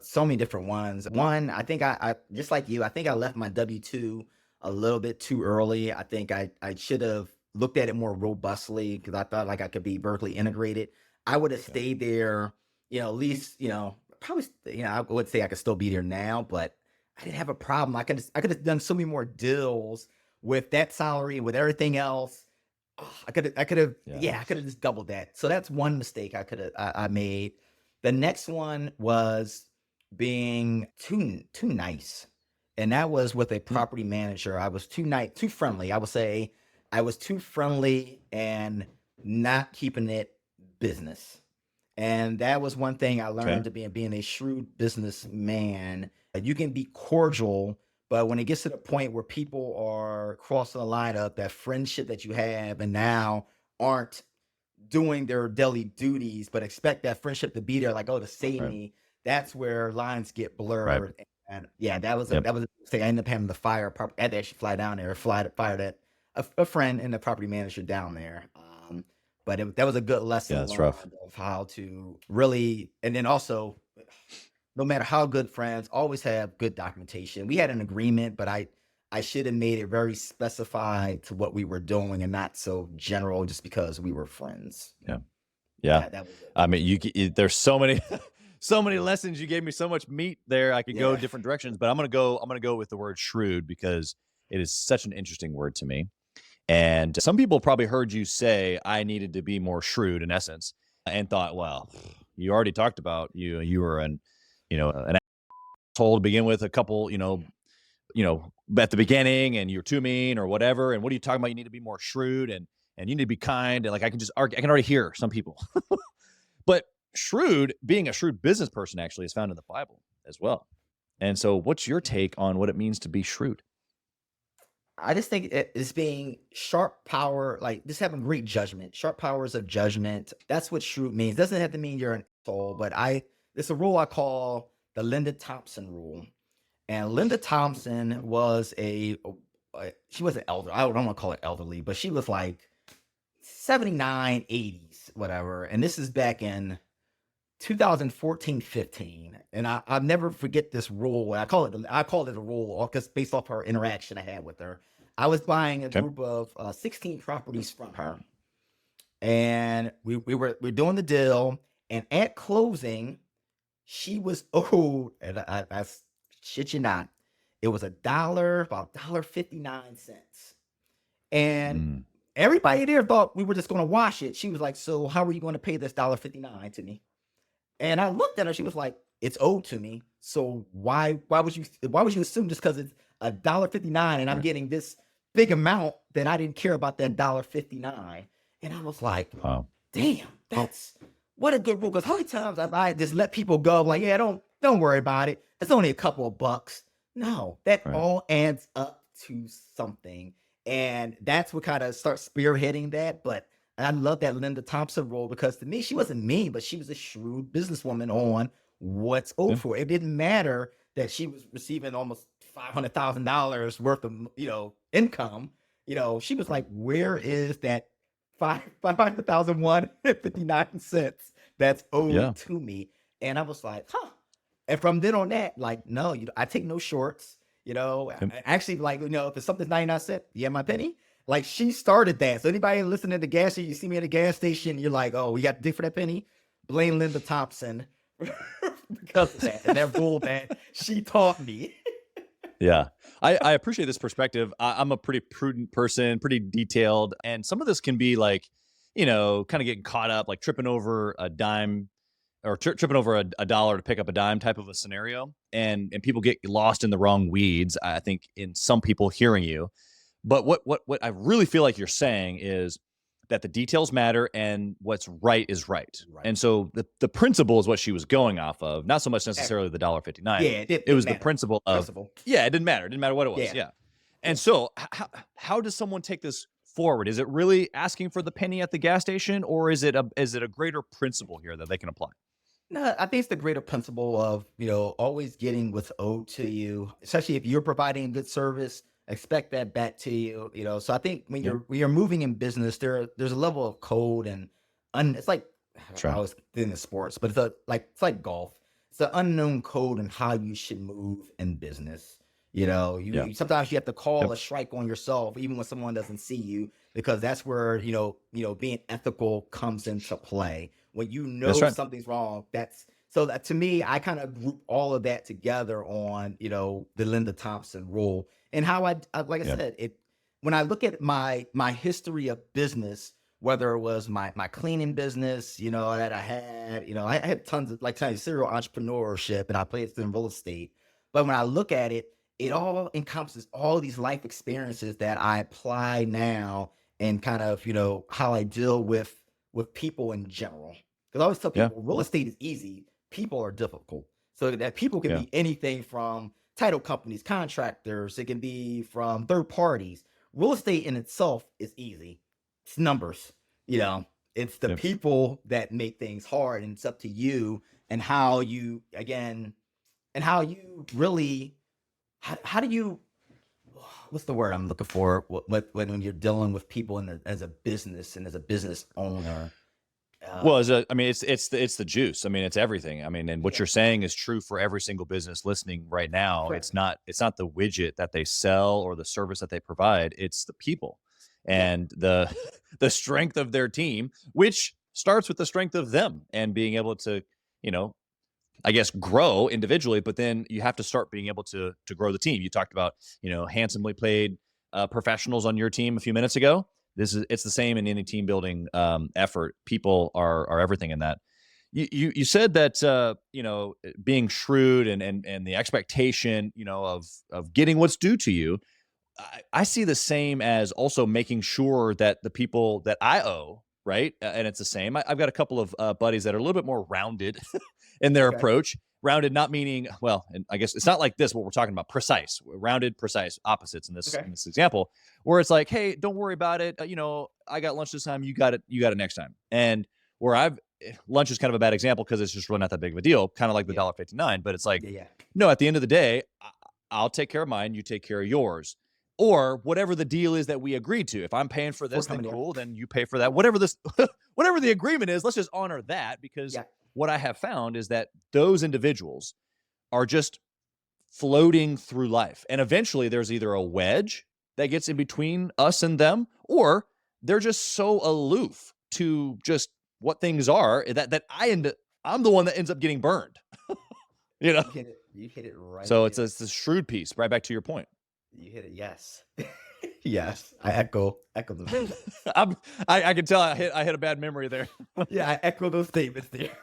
so many different ones. One, I think I just like you. I think I left my W-2 a little bit too early. I think I should have looked at it more robustly, because I thought like I could be vertically integrated. I would have Yeah. stayed there, at least, probably, I would say I could still be there now, but I didn't have a problem. I could have done so many more deals with that salary, with everything else. Yeah. yeah, I could have just doubled that. So that's one mistake I made. The next one was being too nice. And that was with a Mm, property manager. I was too nice, too friendly. I would say I was too friendly and not keeping it business. And that was one thing I okay. learned to being a shrewd businessman. You can be cordial, but when it gets to the point where people are crossing the line of that friendship that you have and now aren't doing their daily duties, but expect that friendship to be there, like, oh, to save Right. me, that's where lines get Right. blurred. And yeah, that was a Yep. that was a mistake. I ended up having to fire. I had to actually fly down there, fire that a friend and the property manager down there. But that was a good Yeah, lesson that's rough. learned of how to really, and then also, no matter how good friends, always have good documentation. We had an agreement, but I should have made it very specified to what we were doing and not so general just because we were friends. Yeah. Yeah. That was it. I mean, there's so many, so many lessons. You gave me so much meat there. I could go Yeah. different directions, but I'm going to go with the word shrewd because it is such an interesting word to me. And some people probably heard you say I needed to be more shrewd in essence and thought, well, you already talked about you were an asshole to begin with a couple, at the beginning and you're too mean or whatever. And what are you talking about? You need to be more shrewd and you need to be kind. And like, I can already hear some people, but being a shrewd business person actually is found in the Bible as well. And so what's your take on what it means to be shrewd? I just think it's being sharp power, like just having great judgment, sharp powers of judgment. That's what shrewd means. Doesn't have to mean you're an asshole, but it's a rule I call the Linda Thompson rule. And Linda Thompson was she was an elder. I don't want to call it elderly, but she was like 79, 80s, whatever. And this is back in 2014, 15. And I'll never forget this rule. I call it a rule because based off her interaction I had with her. I was buying a Okay. group of 16 properties from her. And we're doing the deal. And at closing, she was owed, and I shit you not, it was about $1.59. And Mm, everybody there thought we were just going to wash it. She was like, so how are you going to pay this $1.59 to me? And I looked at her, she was like, it's owed to me. So why would you assume just because it's $1.59 and I'm right. getting this big amount that I didn't care about that $1.59? And I was like, Wow. damn, that's what a good rule. Because how many times have I just let people go? Like, yeah, don't worry about it. It's only a couple of bucks. No, that Right. all adds up to something. And that's what kind of starts spearheading that. But I love that Linda Thompson role because to me, she wasn't mean, but she was a shrewd businesswoman on what's Yeah. owed for. It didn't matter that she was receiving almost $500,000 worth of income. She was like, where is that 500,001.59 that's Yeah. owed to me? And I was like, huh. And from then on that, like, no, I take no shorts. Yep. Actually, like, if it's something's 99 cents, yeah, my penny. Like she started that. So anybody listening to gas station, you see me at a gas station, you're like, oh, we got to dig for that penny. Blame Linda Thompson because of that and that rule that she taught me. Yeah. I appreciate this perspective. I'm a pretty prudent person, pretty detailed. And some of this can be like, kind of getting caught up, like tripping over a dime or tripping over a dollar to pick up a dime type of a scenario. And people get lost in the wrong weeds, I think, in some people hearing you. But what I really feel like you're saying is that the details matter and what's right is right. Right. And so the principle is what she was going off of, not so much necessarily the $1.59. Yeah, it It didn't was the matter. principle of, Principle. yeah, it didn't matter. It didn't matter what it was. Yeah. Yeah. Yeah. And so how does someone take this forward? Is it really asking for the penny at the gas station, or is it a greater principle here that they can apply? No, I think it's the greater principle of, always getting what's owed to you, especially if you're providing good service, expect that back to you. So I think when Yeah. you're moving in business, there's a level of code and it's like I Sure. was in the sports, but it's like golf. It's an unknown code and how you should move in business. Yeah. Sometimes you have to call Yep. a strike on yourself, even when someone doesn't see you, because that's where being ethical comes into play. When That's right. something's wrong, that to me, I kind of group all of that together on the Linda Thompson rule and how like I Yeah. said, when I look at my history of business, whether it was my cleaning business, that I had, I had tons of like serial entrepreneurship, and I played in real estate. But when I look at it, it all encompasses all these life experiences that I apply now, and kind of how I deal with people in general. Because I always tell Yeah. people, real estate is easy, people are difficult. So that people can Yeah. be anything from title companies, contractors, it can be from third parties. Real estate in itself is easy. It's numbers, you know. It's the Yeah. people that make things hard, and it's up to you and how you again and how you really how do you what's the word I'm looking for when you're dealing with people as a business and as a business owner. Well, I mean, it's the juice. I mean, it's everything. I mean, and what Yeah, you're saying is true for every single business listening right now. correct. It's not the widget that they sell or the service that they provide. It's the people Yeah, and the the strength of their team, which starts with the strength of them and being able to, you know, I guess grow individually, but then you have to start being able to grow the team. You talked about, handsomely played professionals on your team a few minutes ago. It's the same in any team building effort. People are everything in that. You said that being shrewd and the expectation of getting what's due to you. I see the same as also making sure that the people that I owe, right? And it's the same. I've got a couple of buddies that are a little bit more rounded in their okay. approach. Rounded, not meaning, well, and I guess it's not like this, what we're talking about, precise, rounded, precise opposites in this Okay. in this example, where it's like, hey, don't worry about it. I got lunch this time, you got it next time. And where lunch is kind of a bad example because it's just really not that big of a deal, kind of like the Yeah. $1.59. But it's like, Yeah. Yeah. no, at the end of the day, I'll take care of mine, you take care of yours. Or whatever the deal is that we agreed to. If I'm paying for We're this, then coming there. cool, then you pay for that. Whatever the agreement is, let's just honor that, because Yeah. what I have found is that those individuals are just floating through life. And eventually there's either a wedge that gets in between us and them, or they're just so aloof to just what things are I'm the one that ends up getting burned, you know? You hit it. You hit it right So it's there. a shrewd piece, right back to your point. You hit it. Yes. Yes. I echo the I can tell I hit a bad memory there. yeah, I echo those statements there.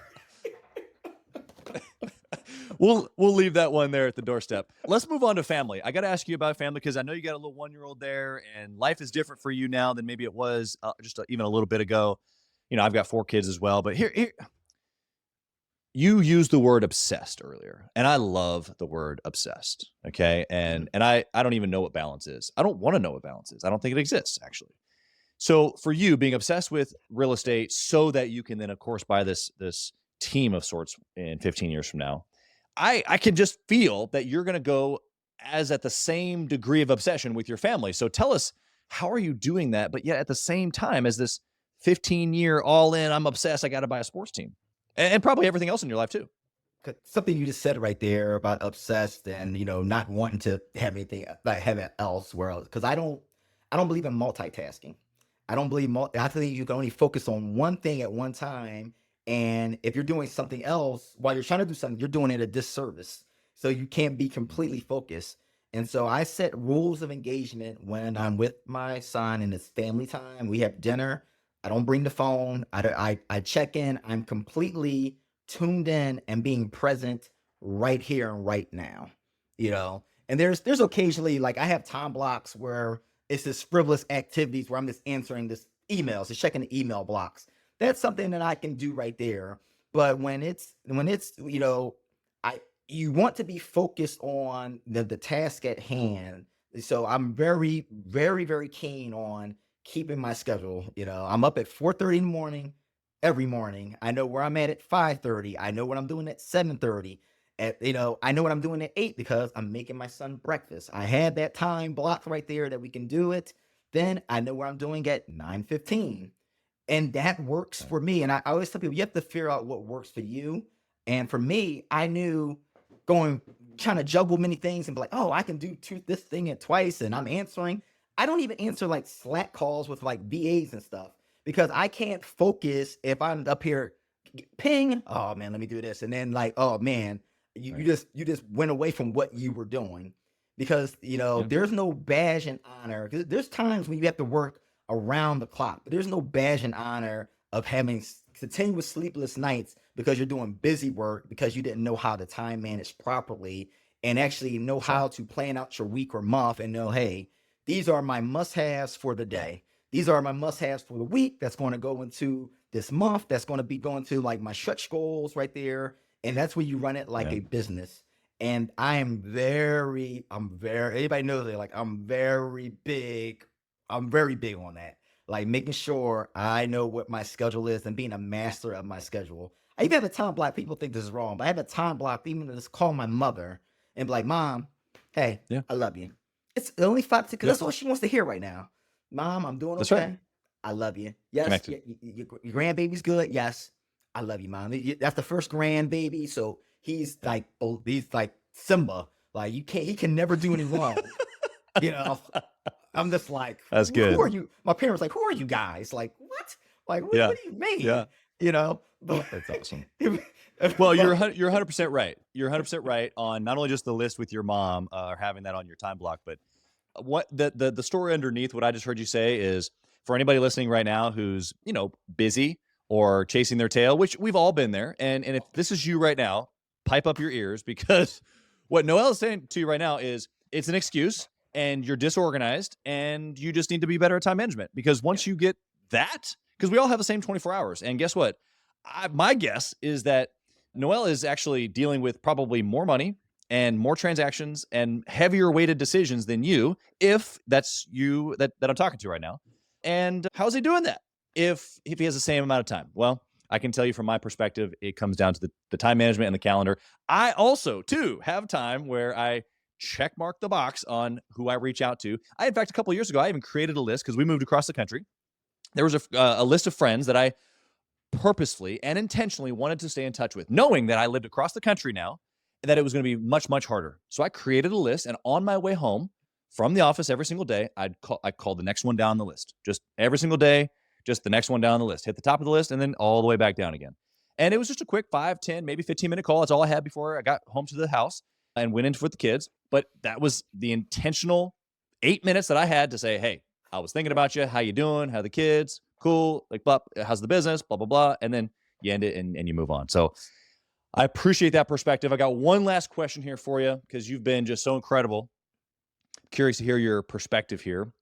We'll leave that one there at the doorstep. Let's move on to family. I got to ask you about family because I know you got a little 1-year-old there, and life is different for you now than maybe it was even a little bit ago. I've got 4 kids as well, but here you used the word obsessed earlier, and I love the word obsessed. Okay, and I don't even know what balance is. I don't want to know what balance is. I don't think it exists actually. So for you, being obsessed with real estate so that you can then, of course, buy this team of sorts in 15 years from now, I can just feel that you're going to go as at the same degree of obsession with your family. So tell us, how are you doing that? But yet at the same time as this 15-year all in, I'm obsessed, I got to buy a sports team, and probably everything else in your life too. 'Cause something you just said right there about obsessed and not wanting to have anything like have it elsewhere. Because I don't believe in multitasking. I don't believe I think you can only focus on one thing at one time. And if you're doing something else while you're trying to do something, you're doing it a disservice. So you can't be completely focused. And so I set rules of engagement when I'm with my son and it's family time. We have dinner. I don't bring the phone. I check in. I'm completely tuned in and being present right here and right now. And there's occasionally like I have time blocks where it's this frivolous activities where I'm just answering this emails, just checking the email blocks. That's something that I can do right there. But when it's I you want to be focused on the task at hand. So I'm very, very, very keen on keeping my schedule. I'm up at 4:30 in the morning every morning. I know where I'm at 5:30. I know what I'm doing at 7:30. I know what I'm doing at 8 because I'm making my son breakfast. I had that time blocked right there that we can do it. Then I know where I'm doing at 9:15. And that works Right. for me. And I always tell people you have to figure out what works for you. And for me, I knew going trying to juggle many things and be like, oh, I can do this thing at twice, and I'm answering. I don't even answer like Slack calls with like VAs and stuff because I can't focus if I'm up here ping. Oh man, let me do this, and then like, oh man, you Right. just went away from what you were doing. because Yeah. there's no badge and honor. 'Cause there's times when you have to work around the clock, but there's no badge and honor of having continuous sleepless nights because you're doing busy work because you didn't know how to time manage properly and actually know That's right. how to plan out your week or month and know, hey, these are my must-haves for the day. These are my must-haves for the week. That's going to go into this month. That's going to be going to like my stretch goals right there. And that's where you run it like Yeah. a business. And anybody knows it, like I'm very big on that. Like making sure I know what my schedule is and being a master of my schedule. I even have a time block. People think this is wrong, but I have a time block even to just call my mother and be like, Mom, hey, Yeah. I love you. It's only 5 because Yep. that's all she wants to hear right now. Mom, I'm doing That's right. okay. I love you. Yes, Connected. your grandbaby's good. Yes, I love you, Mom. That's the first grandbaby, so Yeah. he's like Simba. Like he can never do any wrong. You know, I'm just like, That's who are good. you? My parents like, who are you guys? Like, what? Like, Yeah. what do you mean? Yeah. But That's awesome. but Well, you're 100% right. You're 100% right on not only just the list with your mom, or having that on your time block, but what the story underneath what I just heard you say is, for anybody listening right now who's, busy or chasing their tail, which we've all been there. And if this is you right now, pipe up your ears, because what Noel is saying to you right now is it's an excuse and you're disorganized and you just need to be better at time management. Because yeah, once you get that, because we all have the same 24 hours. And guess what? My guess is that Noel is actually dealing with probably more money and more transactions and heavier weighted decisions than you, if that's you that I'm talking to right now. And how's he doing that if he has the same amount of time? Well, I can tell you from my perspective, it comes down to the time management and the calendar. I also, too, have time where I check mark the box on who I reach out to. In fact, a couple of years ago, I even created a list because we moved across the country. There was a list of friends that I purposefully and intentionally wanted to stay in touch with, knowing that I lived across the country now and that it was going to be much, much harder. So I created a list, and on my way home from the office every single day, I called the next one down the list. Just every single day, just the next one down the list. Hit the top of the list and then all the way back down again. And it was just a quick 5, 10, maybe 15-minute call. That's all I had before I got home to the house and went in with the kids. But that was the intentional 8 minutes that I had to say, hey, I was thinking about you. How you doing? How are the kids? Cool. Like, blah, how's the business? Blah, blah, blah. And then you end it and you move on. So I appreciate that perspective. I got one last question here for you because you've been just so incredible. Curious to hear your perspective here.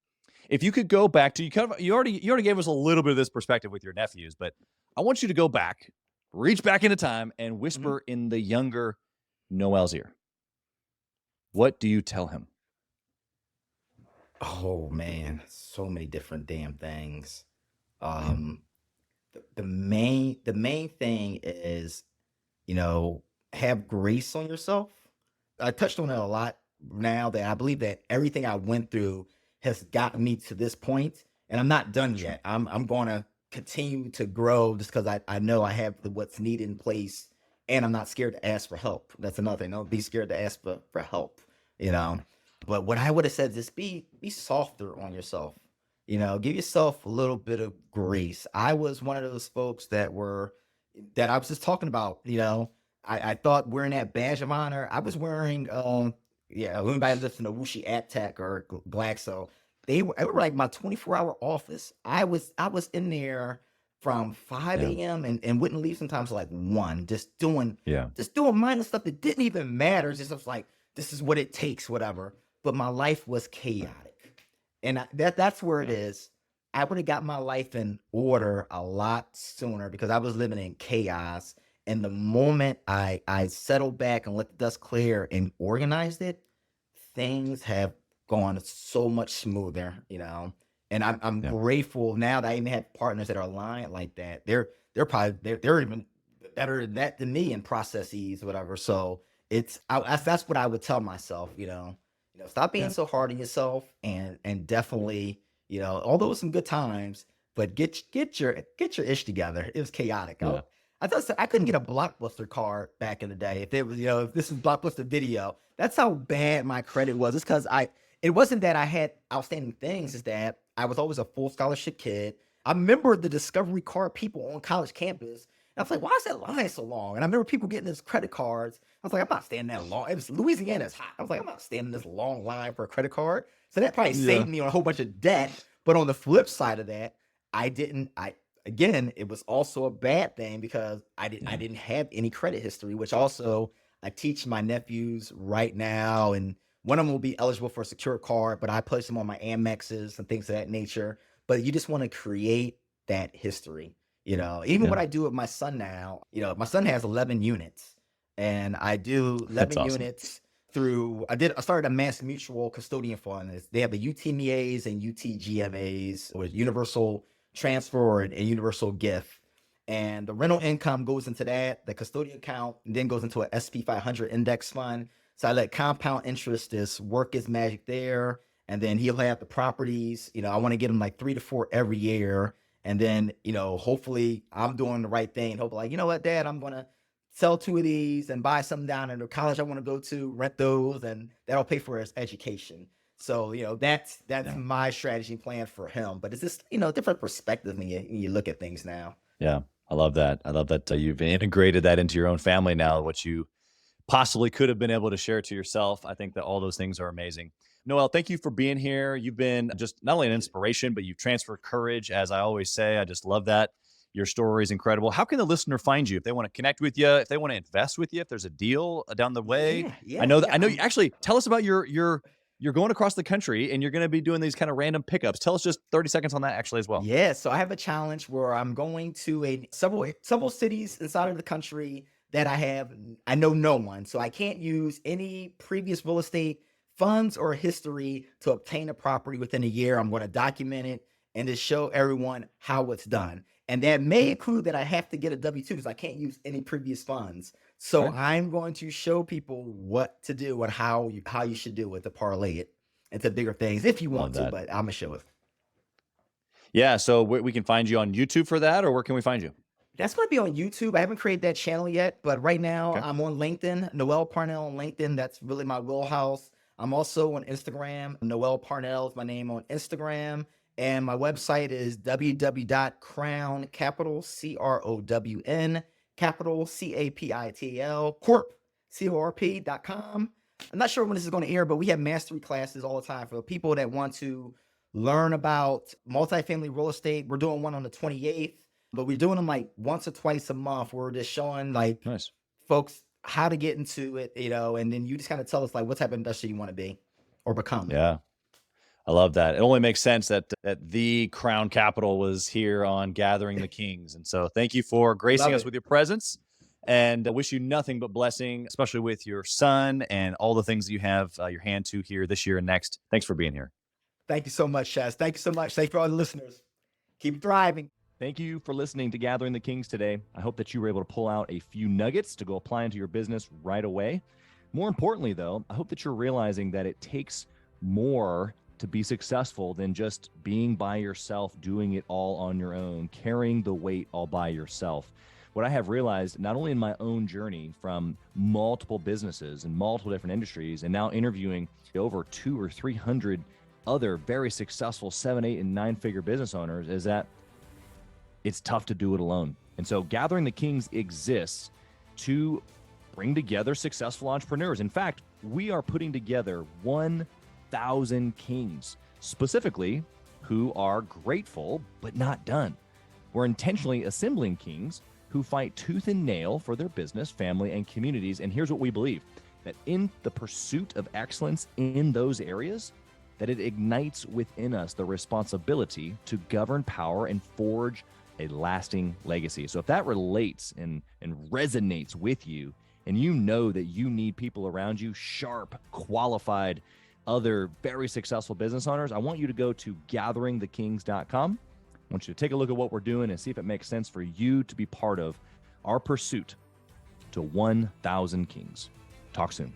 If you could go back to, you already gave us a little bit of this perspective with your nephews, but I want you to go back, reach back into time, and mhm. whisper in the younger Noel's ear. What do you tell him? Oh man, so many different damn things. Yeah. Um, the main thing is, you know, have grace on yourself. I touched on it a lot now that I believe that everything I went through has gotten me to this point, and I'm not done Sure. yet. I'm going to continue to grow just because I know I have what's needed in place, and I'm not scared to ask for help. That's another thing. Don't be scared to ask for help. You know, but what I would have said is just be softer on yourself. Give yourself a little bit of grace. I was one of those folks that I was just talking about. I thought wearing that badge of honor. I was wearing yeah, anybody listen to Wuxi AppTech or Glaxo, they were like my 24-hour office. I was in there from 5 Yeah. a.m. and wouldn't leave sometimes like 1, Yeah. just doing minor stuff that didn't even matter. It's just like this is what it takes, whatever. But my life was chaotic. And that's where it Yeah. is. I would have got my life in order a lot sooner because I was living in chaos. And the moment I settled back and let the dust clear and organized it, things have gone so much smoother. And I'm Yeah. grateful now that I even have partners that are aligned like that. They're even better than that than me in processes, whatever. So that's what I would tell myself. Stop being Yeah. so hard on yourself, and definitely, although it's some good times, but get your ish together. It was chaotic. Yeah. I thought I couldn't get a Blockbuster card back in the day. If this is Blockbuster Video, that's how bad my credit was. It's because it wasn't that I had outstanding things, it's that I was always a full scholarship kid. I remember the Discovery Card people on college campus. I was like, why is that line so long? And I remember people getting those credit cards. I was like, I'm not standing that long. It was Louisiana is hot. I was like, I'm not standing this long line for a credit card. So that probably Yeah. saved me on a whole bunch of debt. But on the flip side of that, again, it was also a bad thing because I Yeah. didn't have any credit history, which also I teach my nephews right now. And one of them will be eligible for a secure card, but I place them on my Amexes and things of that nature. But you just want to create that history. Even Yeah. what I do with my son now, my son has 11 units and I do That's 11 awesome. units I started a Mass Mutual custodian fund. They have the UTMAs and UTGMAs, or universal transfer and universal gift. And the rental income goes into that, the custodian account, and then goes into an SP 500 index fund. So I let compound interest just work its magic there. And then he'll have the properties. I want to get him like 3 to 4 every year. And then, hopefully I'm doing the right thing. Hopefully, like, you know what, Dad, I'm going to sell 2 of these and buy some down in the college I want to go to, rent those, and that'll pay for his education. So, that's Yeah. my strategy plan for him. But it's just, different perspective when you look at things now. Yeah. I love that. I love that you've integrated that into your own family now, what you possibly could have been able to share to yourself. I think that all those things are amazing. Noel, thank you for being here. You've been just not only an inspiration, but you've transferred courage, as I always say. I just love that. Your story is incredible. How can the listener find you if they want to connect with you, if they want to invest with you, if there's a deal down the way? Yeah, I yeah, know that yeah. I know you actually tell us about you're going across the country and you're going to be doing these kind of random pickups. Tell us just 30 seconds on that actually as well. Yeah, so I have a challenge where I'm going to several cities inside of the country that I know no one. So I can't use any previous real estate funds or history to obtain a property within a year. I'm going to document it and just show everyone how it's done. And that may include that I have to get a W-2 because I can't use any previous funds. So Okay. I'm going to show people what to do and how you should do it to parlay it into bigger things if you Love want to, that. but I'm gonna show it. Yeah. So we can find you on YouTube for that, or where can we find you? That's going to be on YouTube. I haven't created that channel yet, but right now Okay. I'm on LinkedIn, Noel Parnell on LinkedIn. That's really my wheelhouse. I'm also on Instagram. Noel Parnell is my name on Instagram. And my website is www.crowncapital, CROWN, capital, CAPITL, corp, CORP.com. I'm not sure when this is going to air, but we have mastery classes all the time for people that want to learn about multifamily real estate. We're doing one on the 28th. But we're doing them like once or twice a month. We're just showing like Nice. folks how to get into it, and then you just kind of tell us like what type of industry you want to be or become. Yeah. I love that. It only makes sense that the Crown Capital was here on Gathering the Kings. And so thank you for gracing Love us it. with your presence, and I wish you nothing but blessing, especially with your son and all the things that you have your hand to here this year and next. Thanks for being here. Thank you so much, Chaz. Thank you so much. Thank you for all the listeners. Keep thriving. Thank you for listening to Gathering the Kings today. I hope that you were able to pull out a few nuggets to go apply into your business right away. More importantly, though, I hope that you're realizing that it takes more to be successful than just being by yourself, doing it all on your own, carrying the weight all by yourself. What I have realized, not only in my own journey from multiple businesses and multiple different industries, and now interviewing over 200 or 300 other very successful 7, 8, and 9-figure business owners, is that it's tough to do it alone. And so Gathering the Kings exists to bring together successful entrepreneurs. In fact, we are putting together 1,000 kings, specifically who are grateful but not done. We're intentionally assembling kings who fight tooth and nail for their business, family, and communities. And here's what we believe, that in the pursuit of excellence in those areas, that it ignites within us the responsibility to govern power and forge a lasting legacy. So if that relates and resonates with you, and you know that you need people around you, sharp, qualified, other very successful business owners, I want you to go to gatheringthekings.com. I want you to take a look at what we're doing and see if it makes sense for you to be part of our pursuit to 1,000 kings. Talk soon.